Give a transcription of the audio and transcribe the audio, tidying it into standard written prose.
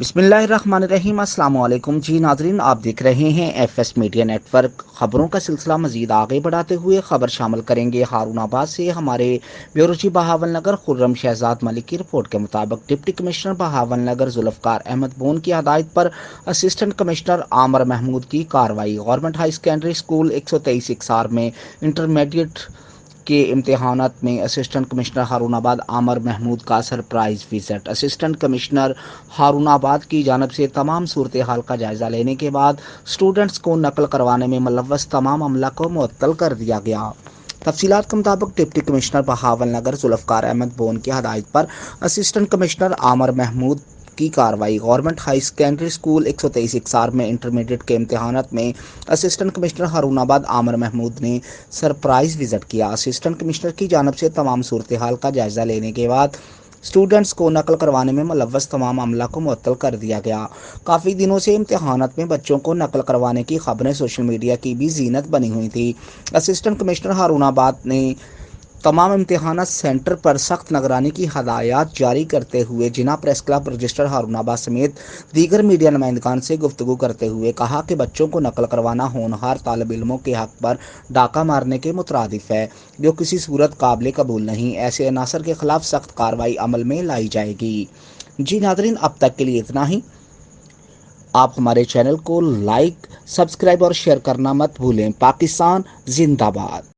بسم اللہ الرحمن الرحیم۔ السلام علیکم جی ناظرین، آپ دیکھ رہے ہیں F S media network. خبروں کا سلسلہ مزید آگے بڑھاتے ہوئے خبر شامل کریں گے ہارون آباد سے۔ ہمارے bureau chief Bahawalnagar Khurram Shahzad Malik کی رپورٹ کے مطابق deputy commissioner Bahawalnagar Zulfiqar Ahmed Bon کی ہدایت پر اسسٹنٹ کمشنر عامر محمود کی کارروائی۔ گورنمنٹ ہائی سیکنڈری اسکول 123 اکسار میں انٹرمیڈیٹ کے امتحانات میں اسسٹنٹ کمشنر ہارون آباد عامر محمود کا surprise visit. Assistant commissioner Haroonabad کی جانب سے تمام صورتحال کا جائزہ لینے کے بعد اسٹوڈنٹس کو نقل کروانے میں ملوث تمام عملہ کو معطل کر دیا گیا۔ تفصیلات کے مطابق deputy commissioner Bahawalnagar Zulfiqar Ahmed Bon کی ہدایت پر اسسٹنٹ کمشنر عامر محمود کی کارروائی۔ گورنمنٹ ہائی سیکنڈری اسکول 123 اکسار میں انٹرمیڈیٹ کے امتحانات میں اسسٹنٹ کمشنر ہارون آباد عامر محمود نے سرپرائز وزٹ کیا۔ اسسٹنٹ کمشنر کی جانب سے تمام صورتحال کا جائزہ لینے کے بعد اسٹوڈنٹس کو نقل کروانے میں ملوث تمام عملہ کو معطل کر دیا گیا۔ کافی دنوں سے امتحانات میں بچوں کو نقل کروانے کی خبریں سوشل میڈیا کی بھی زینت بنی ہوئی تھی۔ اسسٹنٹ کمشنر ہارون آباد نے تمام امتحانات سینٹر پر سخت نگرانی کی ہدایات جاری کرتے ہوئے جناب پریس کلب رجسٹر ہارون آباد سمیت دیگر میڈیا نمائندگان سے گفتگو کرتے ہوئے کہا کہ بچوں کو نقل کروانا ہونہار طالب علموں کے حق پر ڈاکہ مارنے کے مترادف ہے، جو کسی صورت قابل قبول نہیں۔ ایسے عناصر کے خلاف سخت کارروائی عمل میں لائی جائے گی۔ جی ناظرین، اب تک کے لیے اتنا ہی۔ آپ ہمارے چینل کو لائک، سبسکرائب اور شیئر کرنا مت بھولیں۔ پاکستان زندہ باد۔